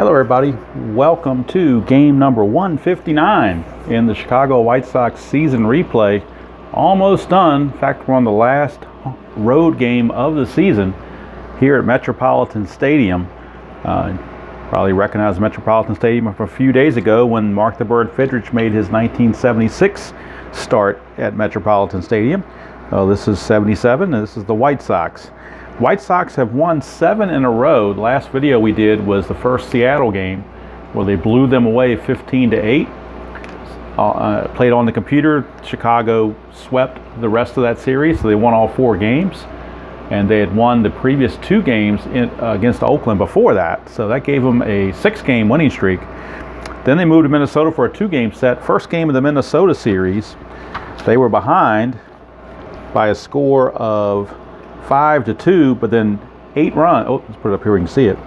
Hello everybody, welcome to game number 159 in the Chicago White Sox season replay. Almost done. In fact, we're on the last road game of the season here at Metropolitan Stadium. Probably recognize Metropolitan Stadium from a few days ago when Mark the Bird Fidrych made his 1976 start at Metropolitan Stadium. This is 77 and this is the White Sox. White Sox have won 7 in a row. The last video we did was the first Seattle game where they blew them away 15-8. Played on the computer. Chicago swept the rest of that series, so they won all 4 games. And they had won the previous 2 games against Oakland before that, so that gave them a 6-game winning streak. Then they moved to Minnesota for a 2-game set. First game of the Minnesota series, they were behind by a score of 5-2, but then 8 runs. Oh, let's put it up here, we can see it.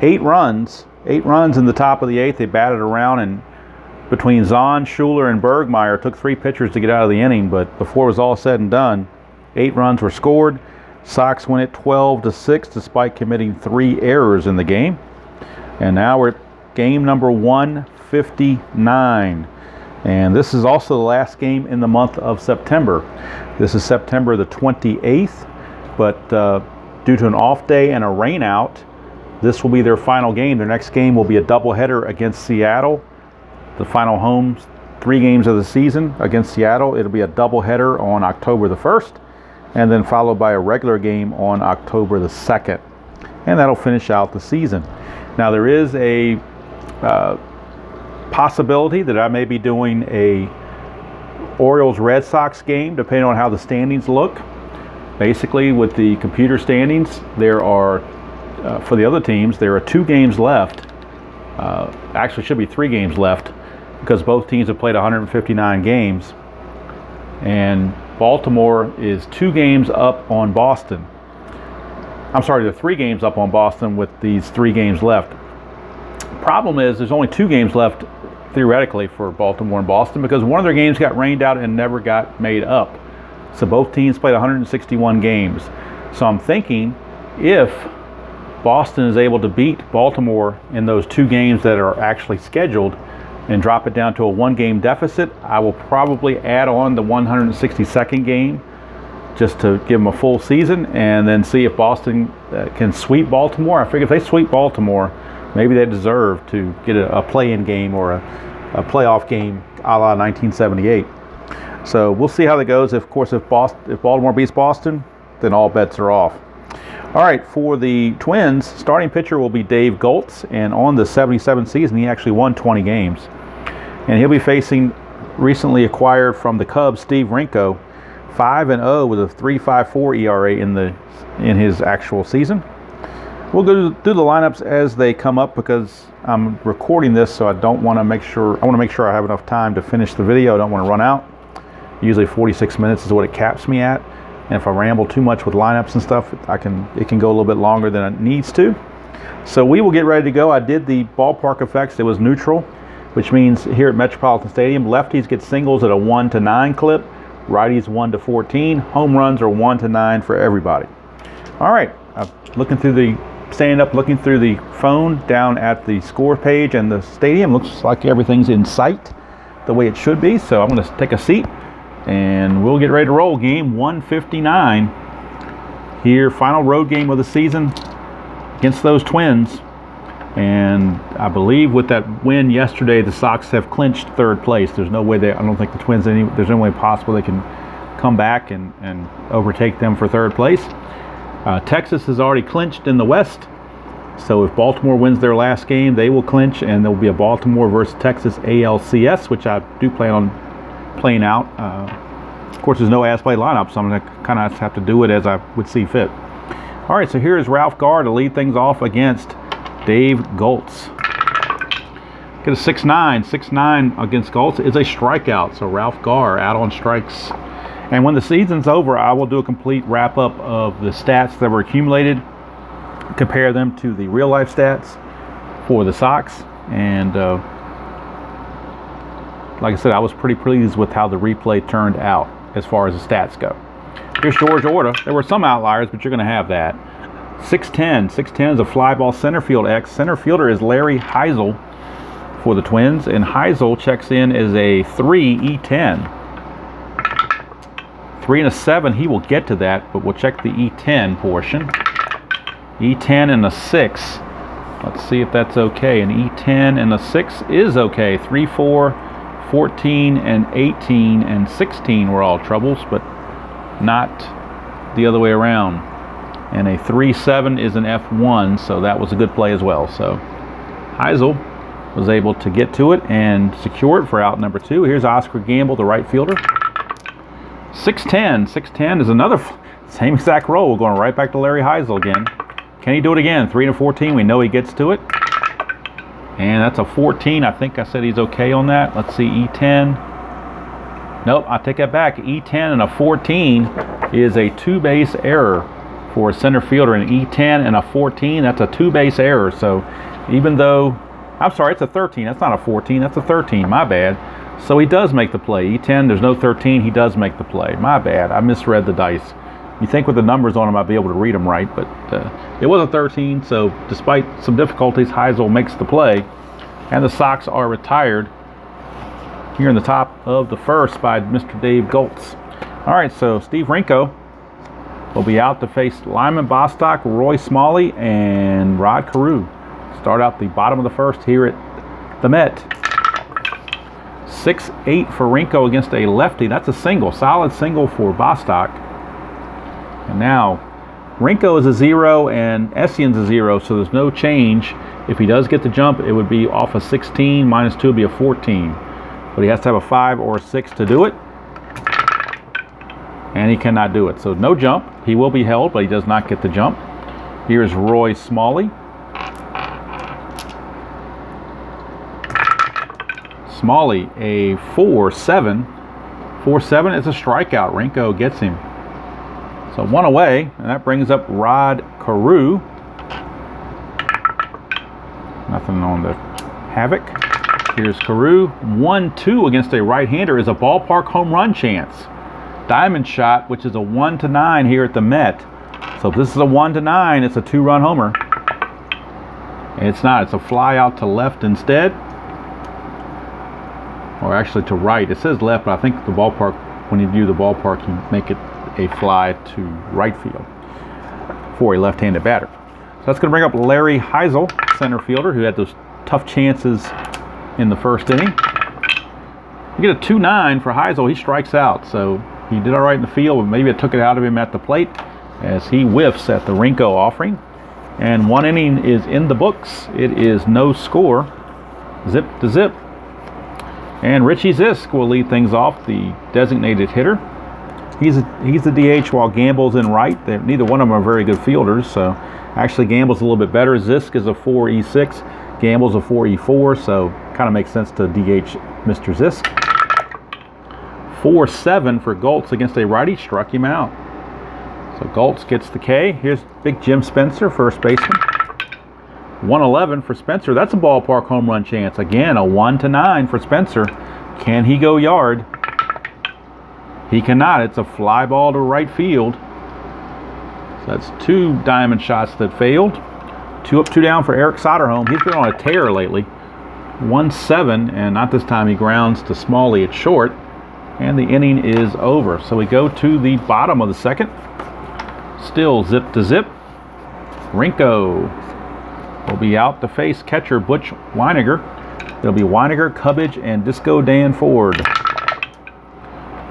8 runs in the top of the 8th. They batted around, and between Zahn, Schuler, and Bergmeyer, took 3 pitchers to get out of the inning. But before it was all said and done, 8 runs were scored. Sox win it 12-6, despite committing 3 errors in the game. And now we're at game number 159. And this is also the last game in the month of September. This is September the 28th. But due to an off day and a rain out, this will be their final game. Their next game will be a doubleheader against Seattle. The final home 3 games of the season against Seattle. It'll be a doubleheader on October the 1st, and then followed by a regular game on October the 2nd. And that'll finish out the season. Now there is a possibility that I may be doing a Orioles-Red Sox game, depending on how the standings look. Basically, with the computer standings, there are, for the other teams, there are 2 games left. Actually, should be 3 games left because both teams have played 159 games. And Baltimore is 2 games up on Boston. I'm sorry, they're 3 games up on Boston with these 3 games left. Problem is, there's only 2 games left, theoretically, for Baltimore and Boston because one of their games got rained out and never got made up. So both teams played 161 games. So I'm thinking if Boston is able to beat Baltimore in those 2 games that are actually scheduled and drop it down to a 1-game deficit, I will probably add on the 162nd game just to give them a full season and then see if Boston can sweep Baltimore. I figure if they sweep Baltimore, maybe they deserve to get a play-in game or a playoff game a la 1978. So we'll see how that goes. Of course, if Baltimore beats Boston, then all bets are off. All right, for the Twins, starting pitcher will be Dave Goltz, and on the 77 season, he actually won 20 games. And he'll be facing recently acquired from the Cubs, Steve Rinko, 5-0 with a 3.54 ERA in his actual season. We'll go through the lineups as they come up because I'm recording this, so I want to make sure I have enough time to finish the video. I don't want to run out. Usually 46 minutes is what it caps me at. And if I ramble too much with lineups and stuff, it can go a little bit longer than it needs to. So we will get ready to go. I did the ballpark effects. It was neutral, which means here at Metropolitan Stadium, lefties get singles at a 1-9 clip, righties 1-14. Home runs are 1-9 for everybody. All right, standing up, looking through the phone down at the score page and the stadium. Looks like everything's in sight the way it should be. So I'm going to take a seat. And we'll get ready to roll. Game 159 here, final road game of the season against those Twins. And I believe with that win yesterday, the Sox have clinched 3rd place. There's no way I don't think the Twins, there's no way possible they can come back and overtake them for 3rd place. Texas has already clinched in the West. So if Baltimore wins their last game, they will clinch, and there will be a Baltimore versus Texas ALCS, which I do plan on playing out. Of course, there's no as-played lineup, so I'm going to kind of have to do it as I would see fit. All right, so here is Ralph Garr to lead things off against Dave Goltz. Get a 6.9. 6.9 against Goltz is a strikeout, so Ralph Garr out on strikes. And when the season's over, I will do a complete wrap-up of the stats that were accumulated, compare them to the real-life stats for the Sox, and like I said, I was pretty pleased with how the replay turned out as far as the stats go. Here's George Orta. There were some outliers, but you're going to have that. 6-10. 6-10 is a fly ball center field X. Center fielder is Larry Heisel for the Twins, and Heisel checks in as a 3 E10. 3 and a 7, he will get to that, but we'll check the E10 portion. E10 and a 6. Let's see if that's okay. An E10 and a 6 is okay. 3, 4, 14, and 18, and 16 were all troubles, but not the other way around. And a 3-7 is an F1, so that was a good play as well. So Heisel was able to get to it and secure it for out number 2. Here's Oscar Gamble, the right fielder. 6-10. 6-10 is another same exact roll. We're going right back to Larry Heisel again. Can he do it again? 3 and 14. We know he gets to it. And that's a 14. I think I said he's okay on that. Let's see, E10. Nope, I take that back. E10 and a 14 is a 2-base error for a center fielder. An E10 and a 14, that's a 2-base error. So even though, I'm sorry, it's a 13. That's not a 14. That's a 13. My bad. So he does make the play. E10, there's no 13. He does make the play. My bad. I misread the dice. You think with the numbers on them I'd be able to read them right, but it was a 13. So despite some difficulties, Heisel makes the play. And the Sox are retired here in the top of the first by Mr. Dave Goltz. All right, so Steve Rinko will be out to face Lyman Bostock, Roy Smalley, and Rod Carew. Start out the bottom of the first here at the Met. 6-8 for Rinko against a lefty. That's a single, solid single for Bostock. And now Rinko is a 0 and Essien's a 0, so there's no change. If he does get the jump, it would be off a 16, minus 2 would be a 14. But he has to have a 5 or a 6 to do it. And he cannot do it. So no jump. He will be held, but he does not get the jump. Here's Roy Smalley. Smalley, a 4-7. 4-7 is a strikeout. Rinko gets him. So 1 away, and that brings up Rod Carew. Nothing on the havoc. Here's Carew. 1-2 against a right-hander is a ballpark home run chance. Diamond shot, which is a 1-9 here at the Met. So if this is a 1-9, it's a 2-run homer. It's not. It's a fly out to left instead. Or actually to right. It says left, but I think the ballpark, when you view the ballpark, you make it a fly to right field for a left-handed batter. So that's going to bring up Larry Heisel, center fielder, who had those tough chances in the first inning. You get a 2-9 for Heisel. He strikes out, so he did all right in the field, but maybe it took it out of him at the plate as he whiffs at the Rinko offering. And 1 inning is in the books. It is no score, zip to zip. And Richie Zisk will lead things off, the designated hitter. He's the DH while Gamble's in right. Neither one of them are very good fielders, so actually Gamble's a little bit better. Zisk is a 4E6, Gamble's a 4E4, so kind of makes sense to DH Mr. Zisk. 4-7 for Goltz against a righty, struck him out. So Goltz gets the K. Here's big Jim Spencer, first baseman. 1-11 for Spencer. That's a ballpark home run chance. Again, a 1-9 for Spencer. Can he go yard? He cannot. It's a fly ball to right field. So that's 2 diamond shots that failed. 2 up, 2 down for Eric Soderholm. He's been on a tear lately. 1-7, and not this time. He grounds to Smalley at short, and the inning is over. So we go to the bottom of the second. Still zip to zip. Rinko will be out to face catcher Butch Weiniger. It'll be Weiniger, Cubbage, and Disco Dan Ford.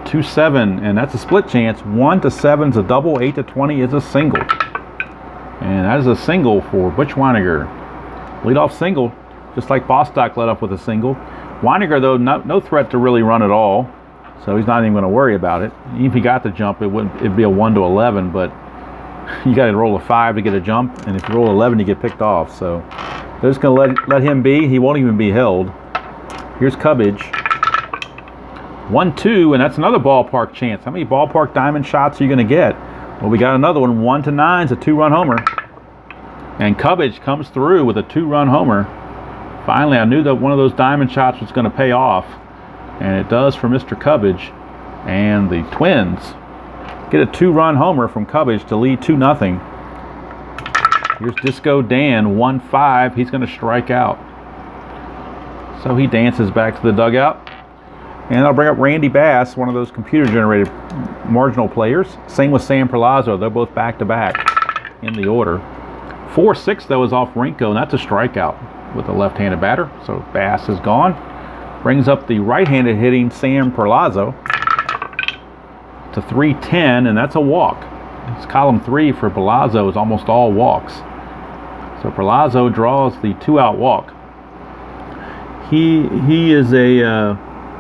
2-7, and that's a split chance. 1-7 is a double, 8-20 is a single. And that is a single for Butch Weiniger. Leadoff single, just like Bostock led up with a single. Weiniger, though, no threat to really run at all, so he's not even going to worry about it. Even if he got the jump, it'd be a 1-11, but you got to roll a 5 to get a jump, and if you roll 11, you get picked off. So they're just going to let him be. He won't even be held. Here's Cubbage. 1-2, and that's another ballpark chance. How many ballpark diamond shots are you going to get? Well, we got another one. 1-9 is a 2-run homer. And Cubbage comes through with a 2-run homer. Finally, I knew that one of those diamond shots was going to pay off. And it does for Mr. Cubbage. And the Twins get a 2-run homer from Cubbage to lead 2-0. Here's Disco Dan, 1-5. He's going to strike out. So he dances back to the dugout. And I'll bring up Randy Bass, one of those computer-generated marginal players. Same with Sam Perlazzo. They're both back-to-back in the order. 4-6, though, is off Rinko, and that's a strikeout with a left-handed batter. So Bass is gone. Brings up the right-handed hitting Sam Perlazzo to 3-10, and that's a walk. It's column 3 for Perlazzo is almost all walks. So Perlazzo draws the 2-out walk. He is a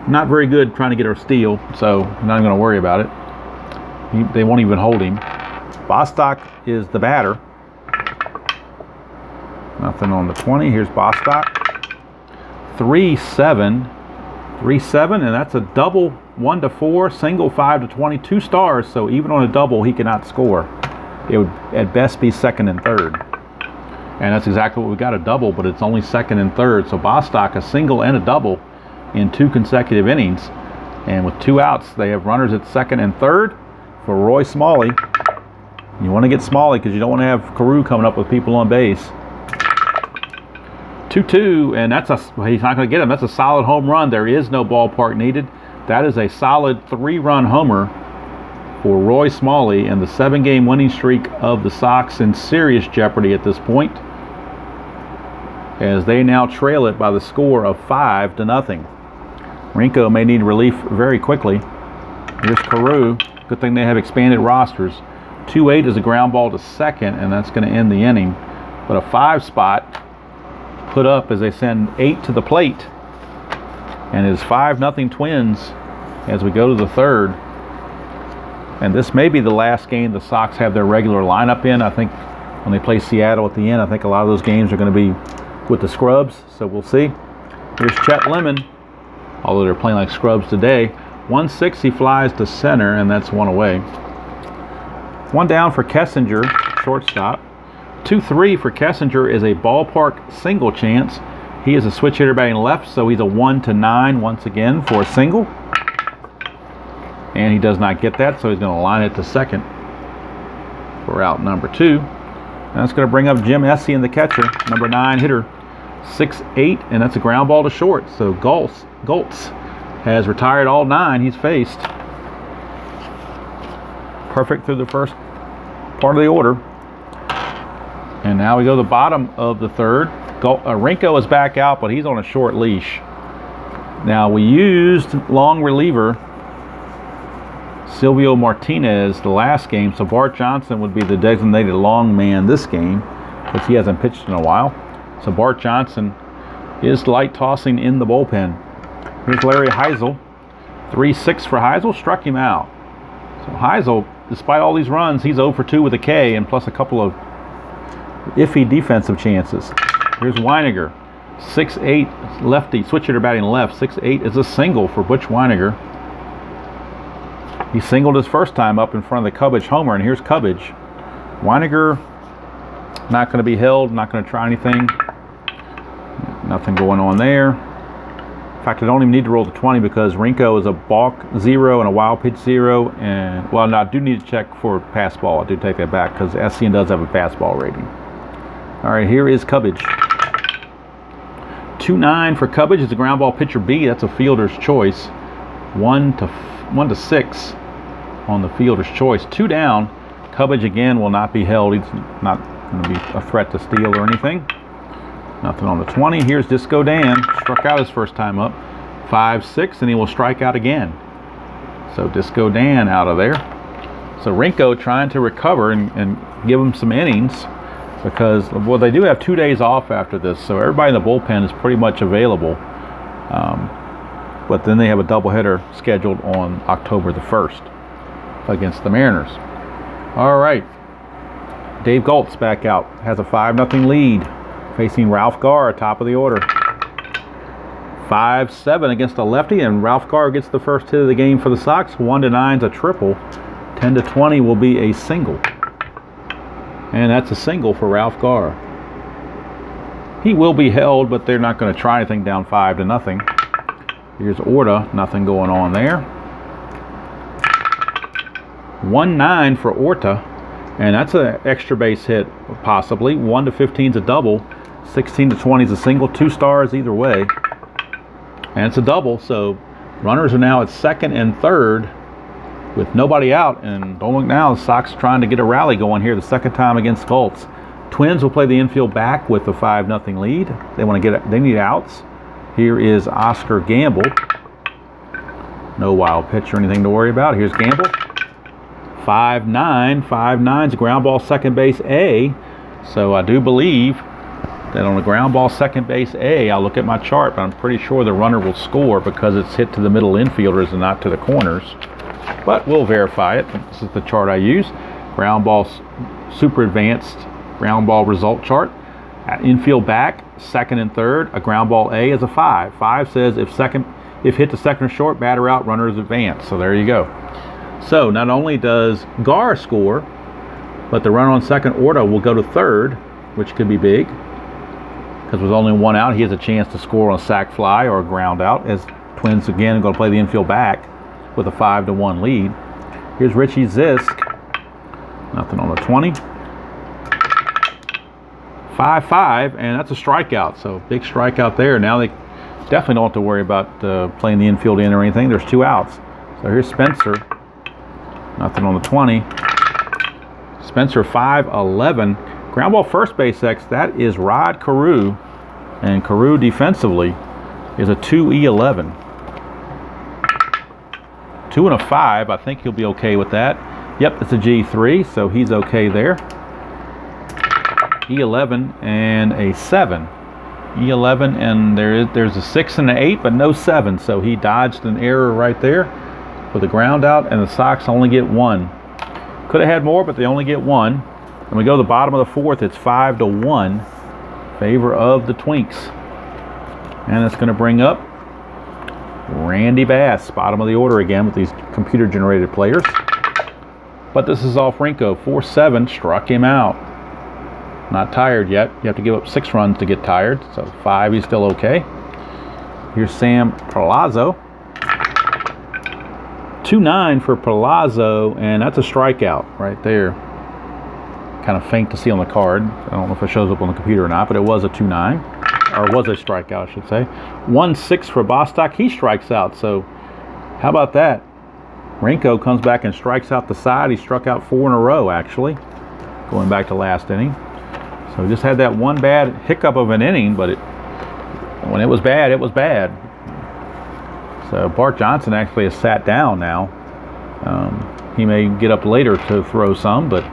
not very good trying to get a steal, so I'm not even going to worry about it. They won't even hold him. Bostock is the batter. Nothing on the 20. Here's Bostock. 3-7. 3-7, and that's a double 1-4, single 5-20, 2 stars. So even on a double, he cannot score. It would at best be second and third. And that's exactly what we got, a double, but it's only second and third. So Bostock, a single and a double in 2 consecutive innings. And with 2 outs, they have runners at second and third for Roy Smalley. You want to get Smalley because you don't want to have Carew coming up with people on base. 2-2, and he's not going to get him. That's a solid home run. There is no ballpark needed. That is a solid 3-run homer for Roy Smalley, and the 7-game winning streak of the Sox in serious jeopardy at this point, as they now trail it by the score of 5-0. Rinko may need relief very quickly. Here's Carew. Good thing they have expanded rosters. 2-8 is a ground ball to second, and that's going to end the inning. But a 5 spot put up as they send 8 to the plate, and it's 5-0 Twins as we go to the third. And this may be the last game the Sox have their regular lineup in. I think when they play Seattle at the end, I think a lot of those games are going to be with the scrubs, so we'll see. Here's Chet Lemon, although they're playing like scrubs today. 1-6, he flies to center, and that's 1 away. 1 down for Kessinger, shortstop. 2-3 for Kessinger is a ballpark single chance. He is a switch hitter batting left, so he's a 1-9 once again for a single. And he does not get that, so he's going to line it to second for out number 2. And that's going to bring up Jim Essien, the catcher, number 9 hitter. 6-8, and that's a ground ball to short. So Goltz has retired all 9 he's faced. Perfect through the first part of the order. And now we go to the bottom of the third. Rinko is back out, but he's on a short leash. Now, we used long reliever Silvio Martinez the last game, so Bart Johnson would be the designated long man this game, because he hasn't pitched in a while. So Bart Johnson is light tossing in the bullpen. Here's Larry Heisel. 3-6 for Heisel, struck him out. So Heisel, despite all these runs, he's 0 for 2 with a K, and plus a couple of iffy defensive chances. Here's Weiniger. 6-8 lefty, switch hitter batting left. 6-8 is a single for Butch Weiniger. He singled his first time up in front of the Cubbage homer, and here's Cubbage. Weiniger not going to be held, not going to try anything. Nothing going on there. In fact, I don't even need to roll the 20 because Rinko is a balk 0 and a wild pitch 0. And, well, no, I do need to check for pass ball. I do take that back because Essien does have a pass ball rating. All right, here is Cubbage. 2-9 for Cubbage is a ground ball pitcher B. That's a fielder's choice. 1-6 on the fielder's choice. 2 down. Cubbage again will not be held. He's not going to be a threat to steal or anything. Nothing on the 20. Here's Disco Dan. Struck out his first time up. 5-6, and he will strike out again. So Disco Dan out of there. So Rinko trying to recover and give him some innings, because, well, they do have 2 days off after this, so everybody in the bullpen is pretty much available. But then they have a doubleheader scheduled on October the 1st against the Mariners. All right. Dave Goltz back out. Has a 5-0 lead, facing Ralph Garr, top of the order. 5-7 against a lefty, and Ralph Garr gets the first hit of the game for the Sox. 1-9 is a triple. 10-20 will be a single. And that's a single for Ralph Garr. He will be held, but they're not going to try anything down 5-0. Here's Orta. Nothing going on there. 1-9 for Orta. And that's an extra base hit, possibly. 1 to 15 is a double. 16 to 20 is a single. 2 stars either way. And it's a double, so runners are now at second and third with nobody out. And don't look now, the Sox trying to get a rally going here the second time against Colts. Twins will play the infield back with a 5-0 lead. They need outs. Here is Oscar Gamble. No wild pitch or anything to worry about. Here's Gamble. 5-9. 5-9's a ground ball second base A. So I do believe that on a ground ball second base A, I'll look at my chart, but I'm pretty sure the runner will score because it's hit to the middle infielders and not to the corners. But we'll verify it. This is the chart I use. Ground ball, super advanced ground ball result chart. Infield back, second and third. A ground ball A is a 5. 5 says if hit to second or short, batter out, runners advance. So there you go. So not only does Gar score, but the runner on second, Orta, will go to third, which could be big. Because with only 1 out, he has a chance to score on a sac fly or a ground out, as Twins again are going to play the infield back with a 5-1 lead. Here's Richie Zisk. Nothing on the 20. 5-5, and that's a strikeout. So big strikeout there. Now they definitely don't have to worry about playing the infield in or anything. There's 2 outs. So here's Spencer. Nothing on the 20. Spencer 5-11. Ground ball first base X, that is Rod Carew. And Carew defensively is a 2E11. 2 and a 5, I think he'll be okay with that. Yep, it's a G3, so he's okay there. E11 and a 7. E11 and there's a 6 and an 8, but no 7, so he dodged an error right there for the ground out, and the Sox only get 1. Could have had more, but they only get 1. And we go to the bottom of the 4th, it's 5-1 favor of the Twinks. And it's going to bring up Randy Bass, bottom of the order again with these computer-generated players. But this is off Rinko. 4-7, struck him out. Not tired yet. You have to give up 6 runs to get tired. So 5, he's still okay. Here's Sam Palazzo. 2-9 for Palazzo, and that's a strikeout right there. Kind of faint to see on the card. I don't know if it shows up on the computer or not, but it was a 2-9. Or was a strikeout, I should say. 1-6 for Bostock. He strikes out. So how about that? Rinko comes back and strikes out the side. He struck out 4 in a row, actually, going back to last inning. So he just had that one bad hiccup of an inning, but when it was bad, it was bad. So Bart Johnson actually has sat down now. He may get up later to throw some, but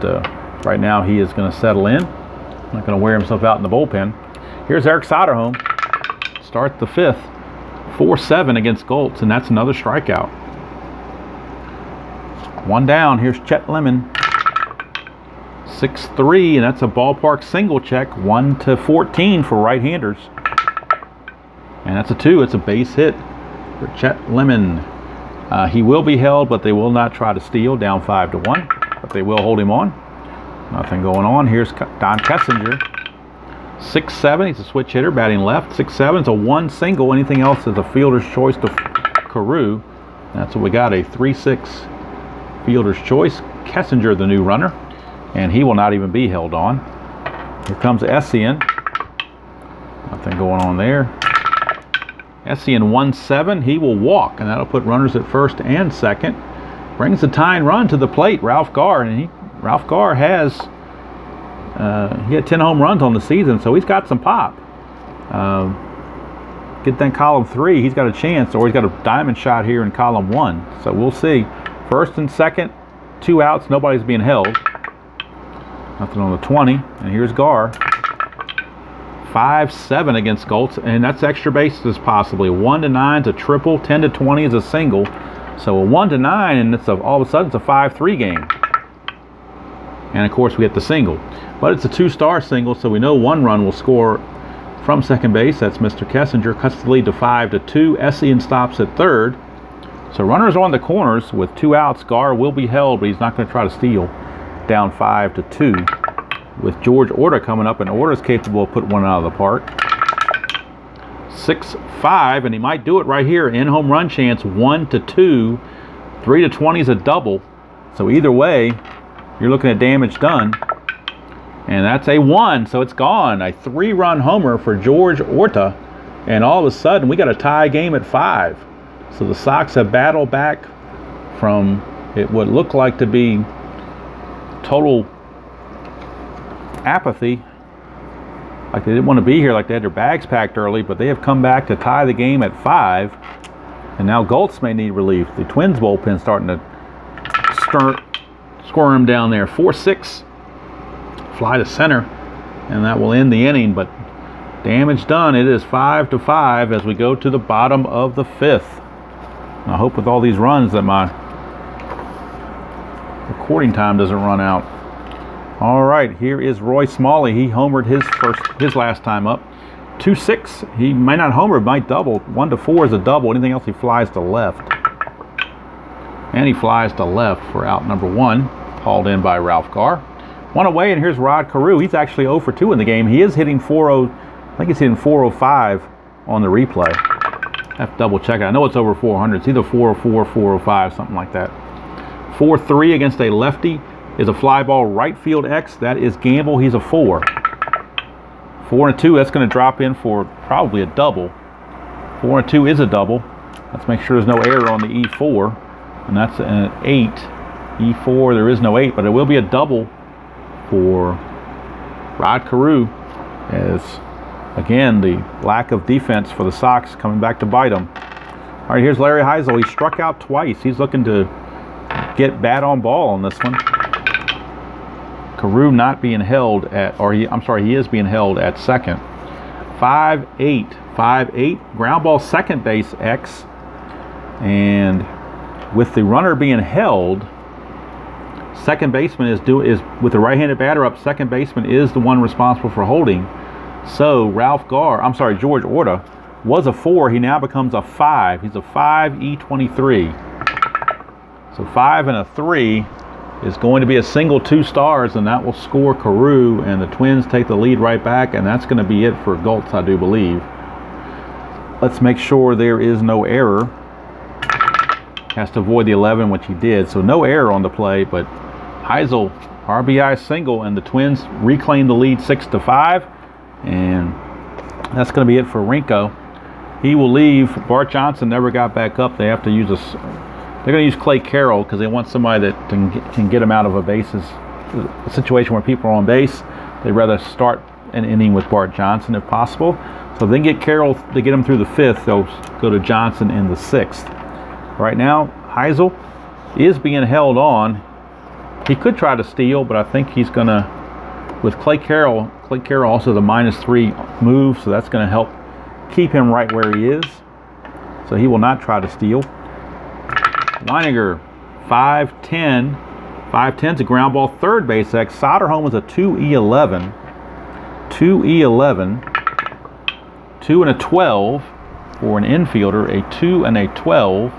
right now he is going to settle in. Not going to wear himself out in the bullpen. Here's Eric Soderholm. Start the 5th. 4-7 against Goltz, and that's another strikeout. 1 down. Here's Chet Lemon. 6-3, and that's a ballpark single check. 1-14 for right-handers. And that's a 2. It's a base hit for Chet Lemon. He will be held, but they will not try to steal. Down 5-1, but they will hold him on. Nothing going on. Here's Don Kessinger. 6-7. He's a switch hitter, batting left. 6-7 is a 1 single. Anything else is a fielder's choice to Carew. That's what we got, a 3-6 fielder's choice. Kessinger, the new runner, and he will not even be held on. Here comes Essien. Nothing going on there. Essien 1-7. He will walk, and that'll put runners at first and second. Brings the tying run to the plate, Ralph Garr, and Ralph Garr has he had 10 home runs on the season, so he's got some pop. Get that column 3, he's got a chance, or he's got a diamond shot here in column 1. So we'll see. First and second, 2 outs, nobody's being held. Nothing on the 20, and here's Garr. 5-7 against Goltz, and that's extra bases possibly. 1-9 is a triple, 10-20 is a single. So a 1-9, and all of a sudden it's a 5-3 game. And of course we get the single. But it's a 2-star single, so we know 1 run will score from second base. That's Mr. Kessinger. Cuts the lead to 5-2. Essien stops at third. So runners on the corners with 2 outs. Garr will be held, but he's not going to try to steal. Down 5-2. With George Orta coming up, and Orta's capable of putting one out of the park. 6-5, and he might do it right here. In home run chance, 1-2. 3-20 is a double. So either way, you're looking at damage done. And that's a 1, so it's gone. A 3-run homer for George Orta. And all of a sudden, we got a tie game at 5. So the Sox have battled back from what looked like to be total apathy. Like they didn't want to be here, like they had their bags packed early, but they have come back to tie the game at 5. And now Goltz may need relief. The Twins bullpen starting to squirm down there. 4-6. Fly to center, and that will end the inning, but damage done. It is 5-5 as we go to the bottom of the 5th. I hope with all these runs that my recording time doesn't run out. All right, here is Roy Smalley. He homered his last time up. 2-6. He might not homer, might double. 1-4 is a double. Anything else, he flies to left. And he flies to left for out number 1, hauled in by Ralph Garr. 1 away, and here's Rod Carew. He's actually 0 for 2 in the game. He is hitting 4-0. I think he's hitting 405 on the replay. I have to double check it. I know it's over 400. It's either 404, 405, something like that. 4-3 against a lefty is a fly ball right field X. That is Gamble. He's a 4. 4-2. That's going to drop in for probably a double. 4-2 is a double. Let's make sure there's no error on the E4. And that's an 8. E4, there is no 8, but it will be a double for Rod Carew, as again the lack of defense for the Sox coming back to bite them. All right, here's Larry Heisel. He struck out twice. He's looking to get bat on ball on this one. Carew not being held at, he is being held at second. 5-8, 5-8, ground ball second base X, and with the runner being held, second baseman is with the right-handed batter up. Second baseman is the one responsible for holding. So George Orta was a 4. He now becomes a 5. He's a 5 E23. So 5 and a 3 is going to be a single 2 stars, and that will score Carew, and the Twins take the lead right back, and that's going to be it for Goltz, I do believe. Let's make sure there is no error. Has to avoid the 11, which he did. So no error on the play, but Heisel, RBI single, and the Twins reclaim the lead 6-5, and that's going to be it for Rinko. He will leave. Bart Johnson never got back up. They have to use they're going to use Clay Carroll because they want somebody that can get him out of a situation where people are on base. They'd rather start an inning with Bart Johnson if possible. So if they can get Carroll to get him through the 5th, they'll go to Johnson in the 6th. Right now, Heisel is being held on. He could try to steal, but I think he's going to, with Clay Carroll also the -3 move, so that's going to help keep him right where he is. So he will not try to steal. Weininger, 5-10. 5-10's a ground ball third base X. Soderholm is a 2E11. 2E11. 2 and a 12 for an infielder. A 2 and a 12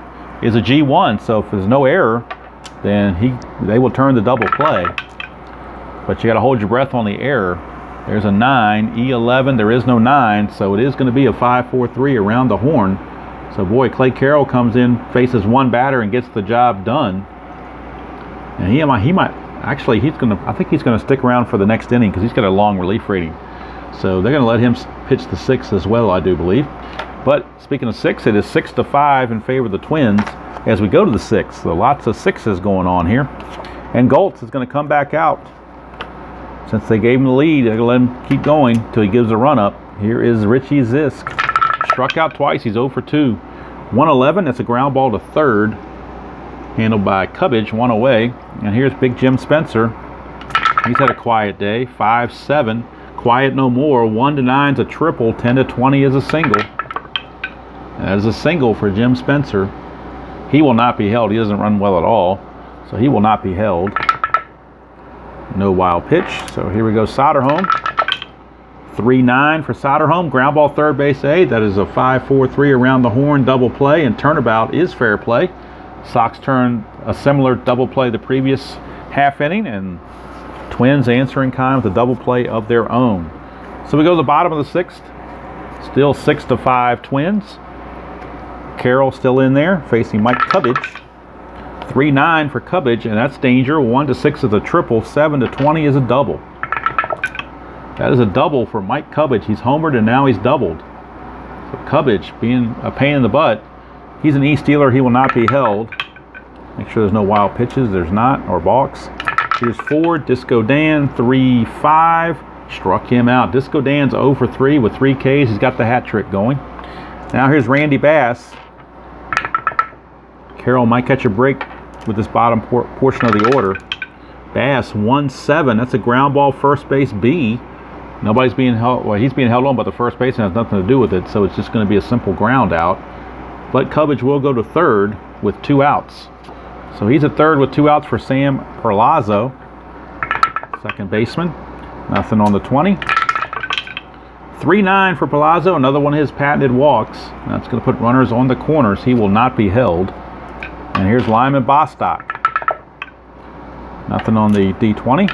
is a G1. So if there's no error, then they will turn the double play. But you got to hold your breath on the error. There's a 9, E11. There is no 9, so it is going to be a 5-4-3 around the horn. So boy, Clay Carroll comes in, faces one batter, and gets the job done. And I think he's going to stick around for the next inning because he's got a long relief rating. So they're going to let him pitch the 6th as well, I do believe. But speaking of 6, it is 6-5 in favor of the Twins as we go to the 6th. So lots of 6s going on here. And Goltz is going to come back out. Since they gave him the lead, they're going to let him keep going until he gives a run up. Here is Richie Zisk. Struck out twice. He's 0 for 2. 111, that's a ground ball to third. Handled by Cubbage, 1 away. And here's Big Jim Spencer. He's had a quiet day. 5-7. Quiet no more. 1-9's a triple. 10-20 is a single. That is a single for Jim Spencer. He will not be held. He doesn't run well at all. So he will not be held. No wild pitch. So here we go, Soderholm. 3-9 for Soderholm. Ground ball third base A. That is a 5-4-3 around the horn double play, and turnabout is fair play. Sox turned a similar double play the previous half inning, and Twins answering kind with a double play of their own. So we go to the bottom of the 6th. Still 6-5 Twins. Carroll still in there, facing Mike Cubbage. 3-9 for Cubbage, and that's danger. 1-6 is a triple. 7-20 is a double. That is a double for Mike Cubbage. He's homered and now he's doubled. So Cubbage, being a pain in the butt, he's an E-stealer. He will not be held. Make sure there's no wild pitches. There's not, or balks. Here's 4. Disco Dan, 3-5. Struck him out. Disco Dan's 0 for 3 with 3 Ks. He's got the hat trick going. Now here's Randy Bass. Carroll might catch a break with this bottom portion of the order. Bass, 1-7. That's a ground ball, first base B. Nobody's being held. Well, he's being held on, but the first baseman has nothing to do with it, so it's just going to be a simple ground out. But Cubbage will go to third with 2 outs. So he's at third with 2 outs for Sam Perlazzo, second baseman. Nothing on the 20. 3-9 for Perlazzo, another one of his patented walks. That's going to put runners on the corners. He will not be held. And here's Lyman Bostock. Nothing on the D20.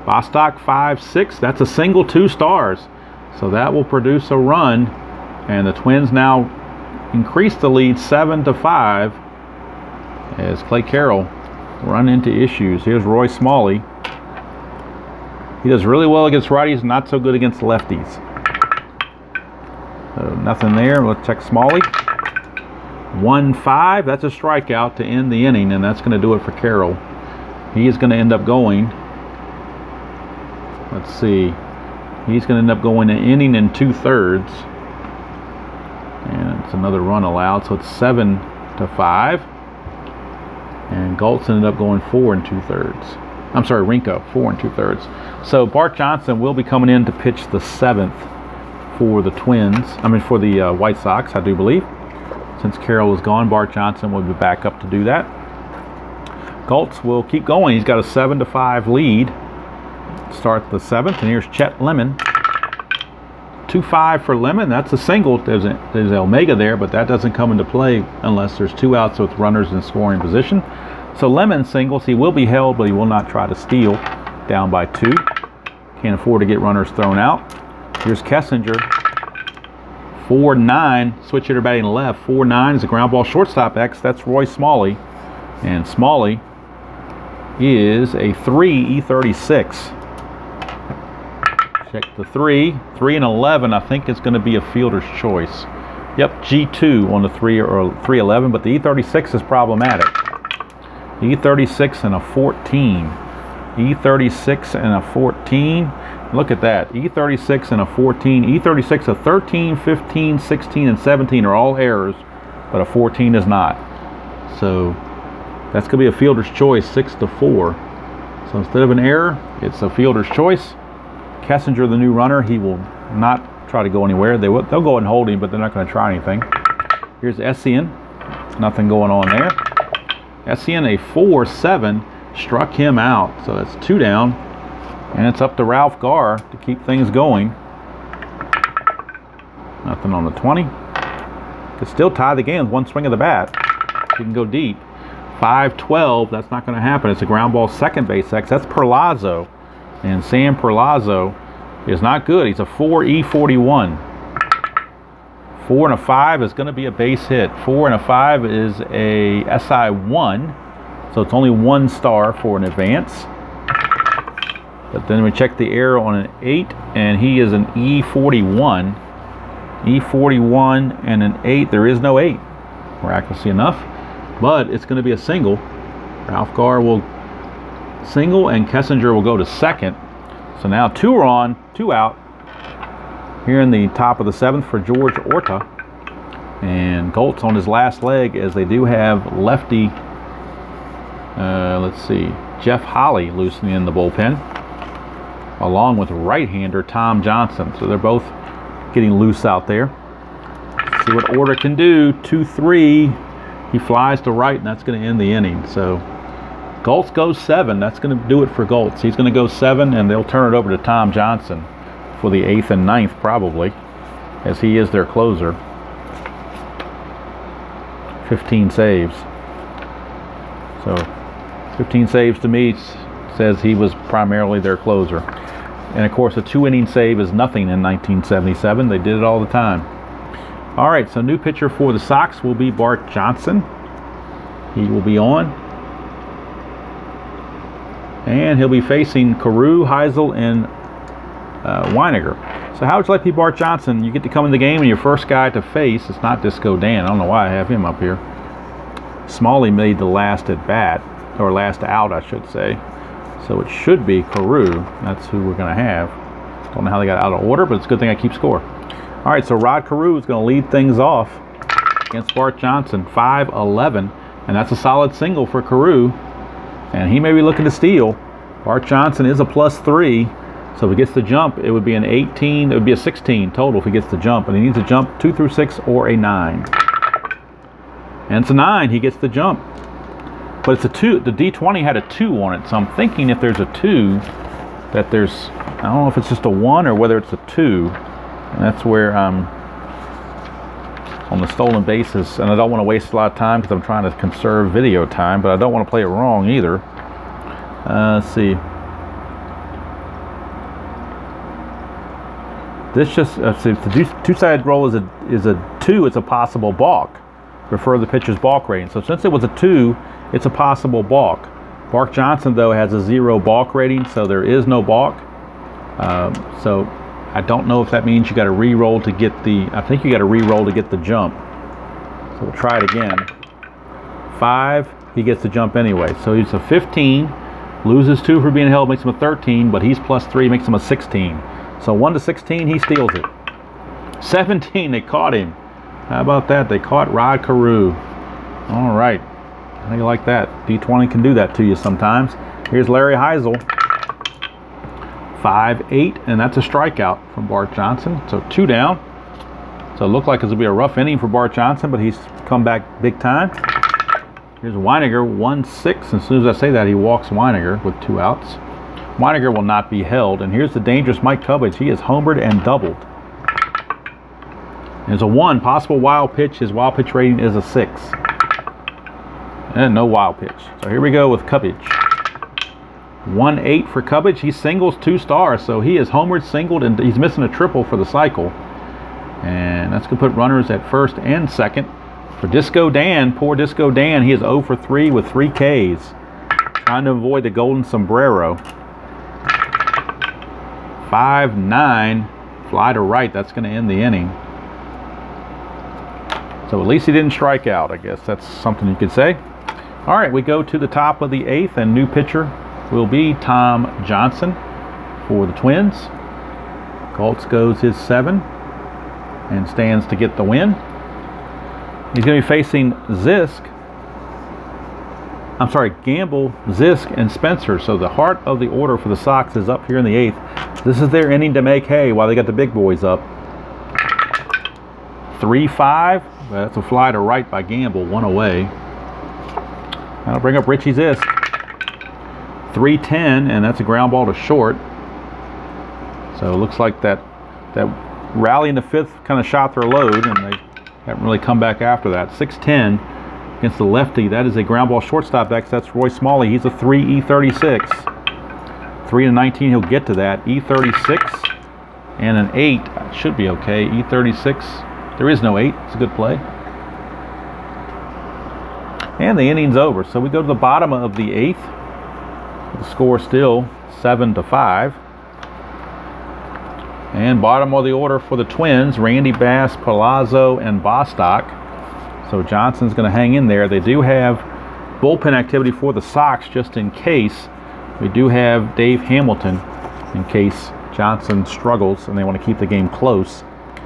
Bostock, 5-6. That's a single, 2 stars. So that will produce a run. And the Twins now increase the lead 7-5 as Clay Carroll run into issues. Here's Roy Smalley. He does really well against righties, not so good against lefties. So nothing there. Let's check Smalley. 1-5. That's a strikeout to end the inning, and that's going to do it for Carroll. He is going to end up going. Let's see. He's going to end up going an inning and 2/3. And it's another run allowed, so it's 7-5. And Goltz ended up going 4 2/3. I'm sorry, Rinko, 4 2/3. So Bart Johnson will be coming in to pitch the 7th for the Twins. For the White Sox, I do believe. Since Carroll is gone, Bart Johnson will be back up to do that. Goltz will keep going. He's got a 7-5 lead. Start the 7th, and here's Chet Lemon. 2-5 for Lemon. That's a single. There's Omega there, but that doesn't come into play unless there's 2 outs with runners in scoring position. So Lemon singles. He will be held, but he will not try to steal. Down by 2. Can't afford to get runners thrown out. Here's Kessinger. 4-9. Switch hitter batting left. 4-9 is a ground ball shortstop X. That's Roy Smalley. And Smalley is a 3 E36. Check the 3. 3 and 11, I think it's going to be a fielder's choice. Yep, G2 on the 3 or 311, but the E36 is problematic. E36 and a 14. E36 and a 14. Look at that. E36 and a 14. E36, a 13, 15, 16, and 17 are all errors, but a 14 is not. So that's going to be a fielder's choice, 6-4. So instead of an error, it's a fielder's choice. Kessinger, the new runner, he will not try to go anywhere. They'll go ahead and hold him, but they're not going to try anything. Here's Essien. Nothing going on there. Essien, a 4-7, struck him out. So that's 2 down. And it's up to Ralph Garr to keep things going. Nothing on the 20. Could still tie the game with 1 swing of the bat. He can go deep. 5-12, that's not going to happen. It's a ground ball second base X. That's Perlazzo. And Sam Perlazzo is not good. He's a 4 E41. 4 and a 5 is going to be a base hit. 4 and a 5 is a SI1. So it's only 1 star for an advance. But then we check the error on an 8, and he is an E41. E41 and an 8. There is no 8. Miraculously enough. But it's going to be a single. Ralph Garr will single, and Kessinger will go to second. So now 2 are on, 2 out. Here in the top of the 7th for George Orta. And Goltz on his last leg, as they do have lefty, let's see, Jeff Holley loosening in the bullpen, along with right-hander Tom Johnson. So they're both getting loose out there. Let's see what Orta can do. 2-3. He flies to right, and that's going to end the inning. So Goltz goes 7. That's going to do it for Goltz. He's going to go 7, and they'll turn it over to Tom Johnson for the 8th and 9th, probably, as he is their closer. 15 saves. So 15 saves to me says he was primarily their closer. And of course, a 2-inning save is nothing in 1977. They did it all the time. All right, so new pitcher for the Sox will be Bart Johnson. He will be on. And he'll be facing Carew, Heisel, and Weiniger. So how would you like to be Bart Johnson? You get to come in the game and your first guy to face, it's not Disco Dan. I don't know why I have him up here. Smalley made the last at bat, or last out, I should say. So it should be Carew. That's who we're going to have. Don't know how they got out of order, but it's a good thing I keep score. All right, so Rod Carew is going to lead things off against Bart Johnson, 5-11, and that's a solid single for Carew. And he may be looking to steal. Bart Johnson is a +3, so if he gets the jump, it would be an 18. It would be a 16 total if he gets the jump, and he needs a jump 2 through 6 or a 9. And it's a 9. He gets the jump, but it's a 2. The D20 had a 2 on it, so I'm thinking if there's a 2, that there's, I don't know if it's just a 1 or whether it's a 2, and that's where on the stolen bases, and I don't want to waste a lot of time because I'm trying to conserve video time, but I don't want to play it wrong either. Let's see. This just, let's see, if the two-sided roll is a 2, it's a possible balk. Refer the pitcher's balk rating. So since it was a 2, it's a possible balk. Bart Johnson, though, has a 0 balk rating, so there is no balk. So I don't know if that means you got to re-roll to get the, I think you got to re-roll to get the jump. So we'll try it again. 5, he gets the jump anyway. So he's a 15, loses 2 for being held, makes him a 13, but he's +3, makes him a 16. So 1 to 16, he steals it. 17, they caught him. How about that? They caught Rod Carew. All right. How do you like that? D20 can do that to you sometimes. Here's Larry Heisel. 5-8, and that's a strikeout from Bart Johnson. So 2 down. So it looked like it's going to be a rough inning for Bart Johnson, but he's come back big time. Here's Weiniger, 1-6. As soon as I say that, he walks Weiniger with 2 outs. Weiniger will not be held. And here's the dangerous Mike Cubbage. He is homered and doubled. There's a 1, possible wild pitch. His wild pitch rating is a 6. And no wild pitch. So here we go with Cubbage. 1-8 for Cubbage. He singles 2 stars, so he is homered, singled, and he's missing a triple for the cycle. And that's going to put runners at first and second. For Disco Dan, poor Disco Dan, he is 0 for 3 with 3 Ks. Trying to avoid the golden sombrero. 5-9, fly to right. That's going to end the inning. So at least he didn't strike out. I guess that's something you could say. All right, we go to the top of the 8th, and new pitcher will be Tom Johnson for the Twins. Goltz goes his 7 and stands to get the win. He's going to be facing Gamble, Zisk, and Spencer. So the heart of the order for the Sox is up here in the 8th. This is their inning to make hay while they got the big boys up. 3-5. That's a fly to right by Gamble, 1 away. That'll bring up Richie Zisk. 3-10, and that's a ground ball to short. So it looks like that rally in the 5th kind of shot their load, and they haven't really come back after that. 6-10 against the lefty. That is a ground ball shortstop X. That's Roy Smalley. He's a 3 E36. 3-19, he'll get to that. E36 and an 8 should be okay. E36. There is no 8. It's a good play. And the inning's over. So we go to the bottom of the 8th. The score still 7-5. And bottom of the order for the Twins, Randy Bass, Palazzo, and Bostock. So Johnson's going to hang in there. They do have bullpen activity for the Sox just in case. We do have Dave Hamilton in case Johnson struggles and they want to keep the game close.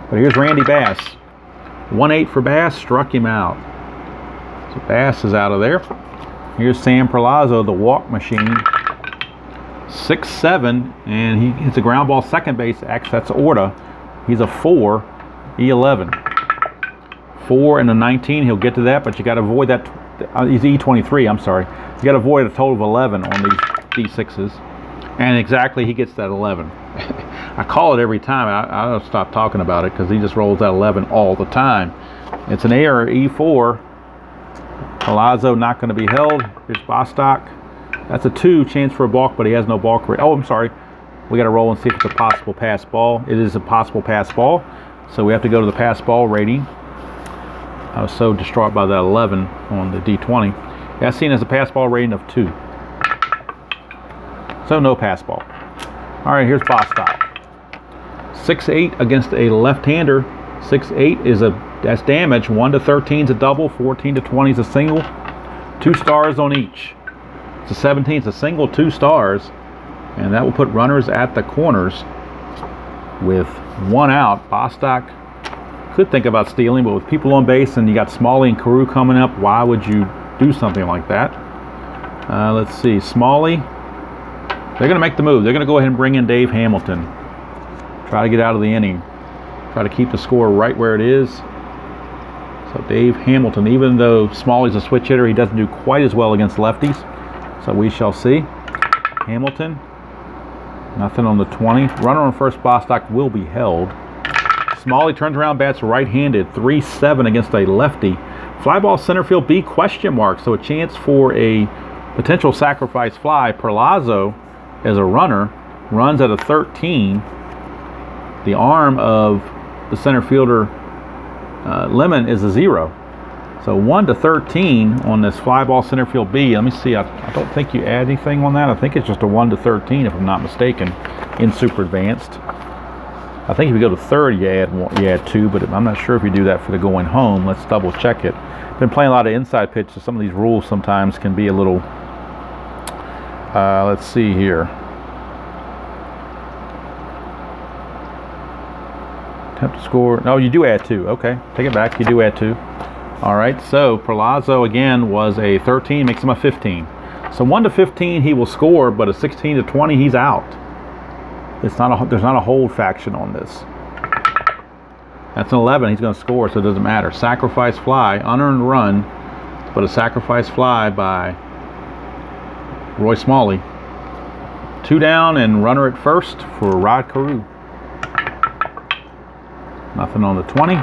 But here's Randy Bass. 1-8 for Bass, struck him out. So Bass is out of there. Here's Sam Palazzo, the walk machine. 6-7, and he hits a ground ball second base. Actually, that's Orta. He's a 4, E11. 4 and a 19, he'll get to that, but you got to avoid that. He's E23, I'm sorry. You got to avoid a total of 11 on these D6s. And exactly, he gets that 11. I call it every time. I'll stop talking about it because he just rolls that 11 all the time. It's an error, E4. Palazzo not going to be held. Here's Bostock. That's a 2, chance for a balk, but he has no balk rate. Oh, I'm sorry. We got to roll and see if it's a possible pass ball. It is a possible pass ball, so we have to go to the pass ball rating. I was so distraught by that 11 on the D20. That's seen as a pass ball rating of 2. So no pass ball. All right, here's Bostock. 6-8 against a left-hander. 6-8 that's damage. 1 to 13 is a double. 14 to 20 is a single. 2 stars on each. It's a 17. It's a single, 2 stars, and that will put runners at the corners with 1 out. Bostock could think about stealing, but with people on base and you got Smalley and Carew coming up, why would you do something like that? Let's see. Smalley, they're going to make the move. They're going to go ahead and bring in Dave Hamilton. Try to get out of the inning. Try to keep the score right where it is. So Dave Hamilton, even though Smalley's a switch hitter, he doesn't do quite as well against lefties. So we shall see. Hamilton, nothing on the 20. Runner on first, Bostock will be held. Smalley turns around, bats right-handed. 3-7 against a lefty. Fly ball center field B, question mark. So a chance for a potential sacrifice fly. Perlazo, as a runner, runs at a 13. The arm of the center fielder, Lemon, is a 0. So 1 to 13 on this fly ball center field B. Let me see. I don't think you add anything on that. I think it's just a 1 to 13, if I'm not mistaken, in Super Advanced. I think if you go to third, you add 2, but I'm not sure if you do that for the going home. Let's double check it. Been playing a lot of inside pitch, so some of these rules sometimes can be a little. Let's see here. Attempt to score. No, you do add 2. Okay, take it back. You do add 2. All right. So Perlazo again was a 13, makes him a 15. So 1 to 15 he will score, but a 16 to 20 he's out. There's not a hold faction on this. That's an 11. He's going to score, so it doesn't matter. Sacrifice fly, unearned run, but a sacrifice fly by Roy Smalley. 2 down and runner at first for Rod Carew. Nothing on the 20.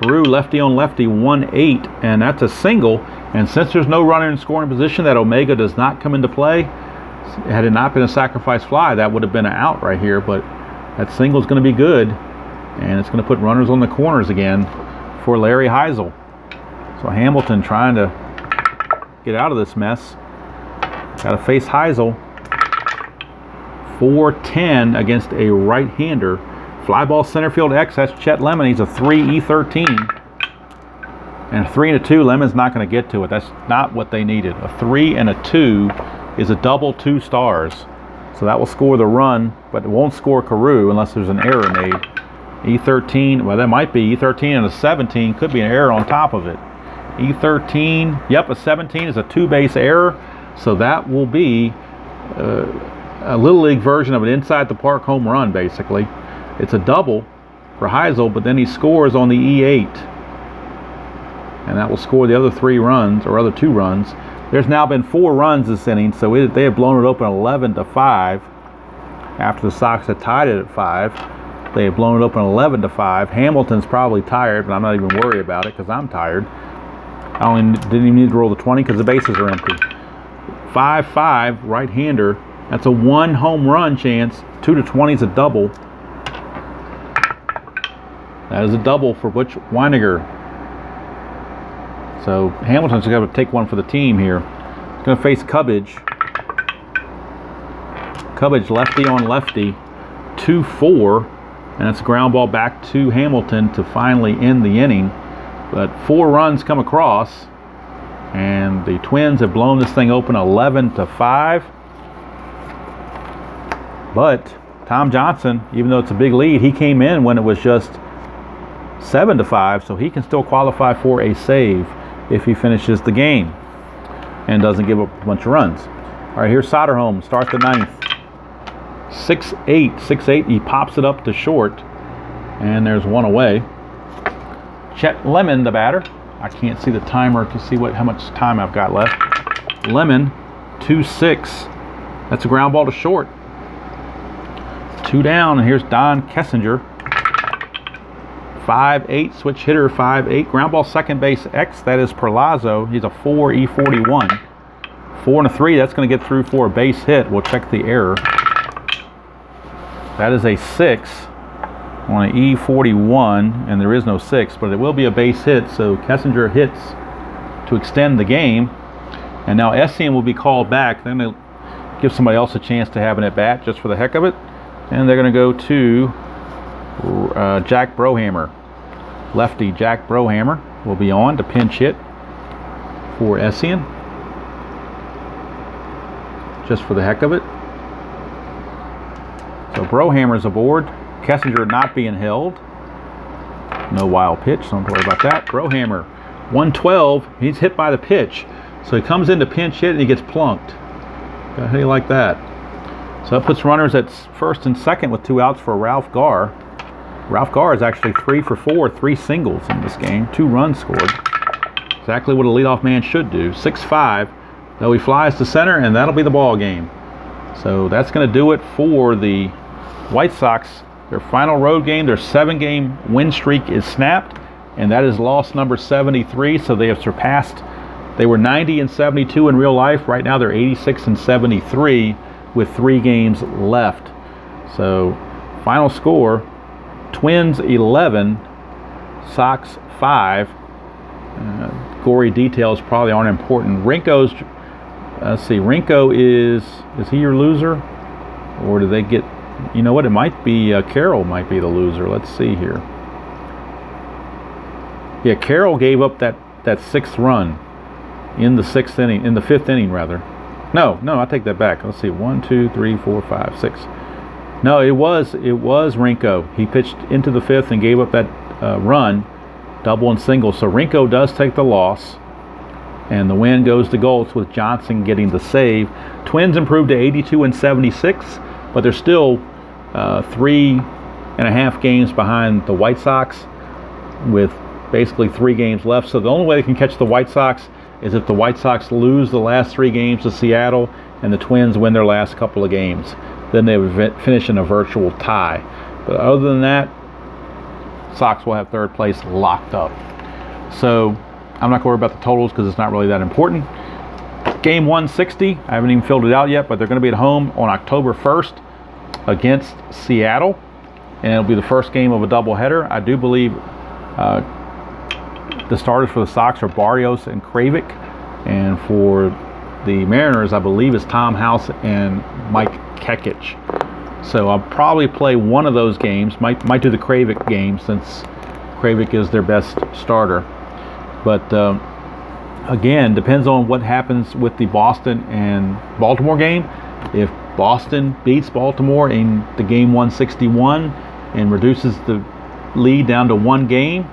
Carew, lefty on lefty, 1-8, and that's a single. And since there's no runner in scoring position, that Omega does not come into play. Had it not been a sacrifice fly, that would have been an out right here, but that single is going to be good, and it's going to put runners on the corners again for Larry Heisel. So Hamilton trying to get out of this mess. Got to face Heisel. 4-10 against a right-hander. Fly ball center field X, that's Chet Lemon. He's a 3E13. And a 3 and a 2, Lemon's not going to get to it. That's not what they needed. A 3 and a 2 is a double 2 stars. So that will score the run, but it won't score Carew unless there's an error made. E13, well, that might be E13 and a 17. Could be an error on top of it. E13, yep, a 17 is a 2-base error. So that will be a Little League version of an inside the park home run, basically. It's a double for Heisel, but then he scores on the E8. And that will score the other 3 runs, or other 2 runs. There's now been 4 runs this inning, so they have blown it open 11-5. After the Sox had tied it at 5, they have blown it open 11-5. Hamilton's probably tired, but I'm not even worried about it because I'm tired. Didn't even need to roll the 20 because the bases are empty. 5-5, right-hander. That's a 1 home run chance. 2 to 20 is a double. That is a double for Butch Weiniger. So Hamilton's going to take one for the team here. He's going to face Cubbage. Cubbage lefty on lefty. 2-4. And that's a ground ball back to Hamilton to finally end the inning. But 4 runs come across. And the Twins have blown this thing open 11-5. But Tom Johnson, even though it's a big lead, he came in when it was just 7-5. So he can still qualify for a save if he finishes the game and doesn't give up a bunch of runs. All right, here's Soderholm. Start the 9th. 6-8. He pops it up to short, and there's 1 away. Chet Lemon, the batter. I can't see the timer to see how much time I've got left. Lemon, 2-6. That's a ground ball to short. 2 down, and here's Don Kessinger. 5-8, switch hitter, 5-8. Ground ball second base X, that is Perlazo. He's a 4E41. 4 and a 3, that's going to get through for a base hit. We'll check the error. That is a 6 on an E41, and there is no 6, but it will be a base hit, so Kessinger hits to extend the game. And now Essien will be called back. Then they'll give somebody else a chance to have an at-bat just for the heck of it. And they're going to go to Jack Brohammer. Lefty Jack Brohammer will be on to pinch hit for Essien, just for the heck of it. So Brohammer's aboard. Kessinger not being held. No wild pitch, so don't worry about that. Brohammer, 112. He's hit by the pitch. So he comes in to pinch hit and he gets plunked. How do you like that? So that puts runners at first and second with 2 outs for Ralph Garr. Ralph Garr is actually 3 for 4, 3 singles in this game, 2 runs scored. Exactly what a leadoff man should do. 6-5, though he flies to center, and that'll be the ball game. So that's going to do it for the White Sox. Their final road game, their 7-game win streak is snapped, and that is loss number 73. So they have surpassed. They were 90-72 in real life. Right now they're 86-73 with 3 games left. So final score: Twins 11, Sox 5. Gory details probably aren't important. Rinko's, let's see, Rinko is he your loser? Or do they get, you know what, it might be, Carroll might be the loser. Let's see here. Yeah, Carroll gave up that 6th run in the 6th inning, in the 5th inning rather. No, I take that back. Let's see, 1, 2, 3, 4, 5, 6. No, it was Rinko. He pitched into the 5th and gave up that run, double and single. So Rinko does take the loss, and the win goes to Goltz with Johnson getting the save. Twins improved to 82-76, but they're still 3.5 games behind the White Sox with basically 3 games left. So the only way they can catch the White Sox is if the White Sox lose the last 3 games to Seattle and the Twins win their last couple of games. Then they would finish in a virtual tie. But other than that, Sox will have 3rd place locked up. So I'm not going to worry about the totals because it's not really that important. Game 160, I haven't even filled it out yet, but they're going to be at home on October 1st against Seattle. And it'll be the first game of a doubleheader. I do believe the starters for the Sox are Barrios and Kravick. And for the Mariners, I believe it's Tom House and Mike Kekich. So I'll probably play one of those games. Might do the Kravick game since Kravick is their best starter. But again, depends on what happens with the Boston and Baltimore game. If Boston beats Baltimore in the game 161 and reduces the lead down to 1 game,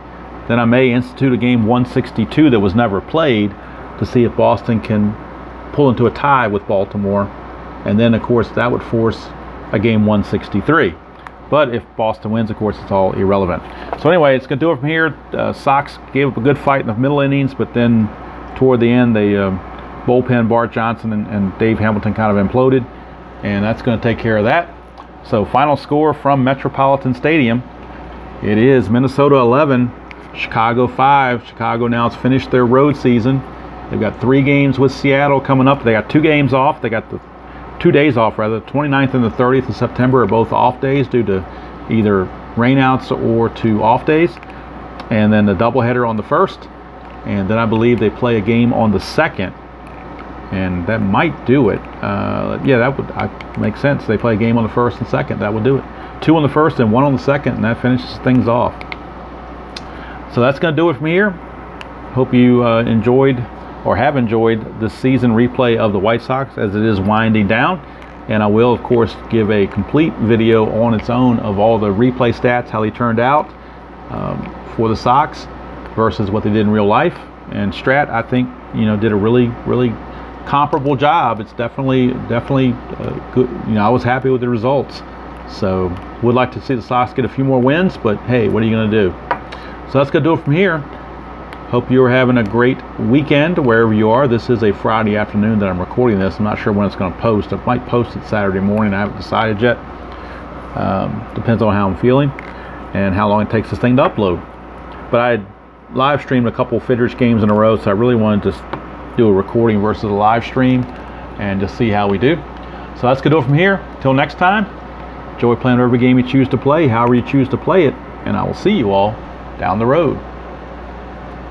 then I may institute a game 162 that was never played to see if Boston can pull into a tie with Baltimore. And then, of course, that would force a game 163. But if Boston wins, of course, it's all irrelevant. So anyway, it's going to do it from here. Sox gave up a good fight in the middle innings, but then toward the end, they bullpen Bart Johnson and Dave Hamilton kind of imploded. And that's going to take care of that. So final score from Metropolitan Stadium. It is Minnesota 11, Chicago 5. Chicago now has finished their road season. They've got 3 games with Seattle coming up. They got 2 games off. They got the 2 days off, rather. 29th and the 30th of September are both off days due to either rainouts or to off days. And then the doubleheader on the 1st. And then I believe they play a game on the 2nd. And that might do it. Yeah, that would make sense. They play a game on the 1st and 2nd. That would do it. 2 on the 1st and 1 on the 2nd, and that finishes things off. So that's going to do it from here. Hope you enjoyed or have enjoyed the season replay of the White Sox as it is winding down. And I will, of course, give a complete video on its own of all the replay stats, how they turned out for the Sox versus what they did in real life. And Strat, I think, did a really, really comparable job. It's definitely good. I was happy with the results. So would like to see the Sox get a few more wins, but hey, what are you going to do? So that's going to do it from here. Hope you're having a great weekend wherever you are. This is a Friday afternoon that I'm recording this. I'm not sure when it's going to post. I might post it Saturday morning. I haven't decided yet. Depends on how I'm feeling and how long it takes this thing to upload. But I live streamed a couple Fidrich games in a row, so I really wanted to do a recording versus a live stream and just see how we do. So that's going to do it from here. Till next time, enjoy playing whatever game you choose to play, however you choose to play it, and I will see you all down the road.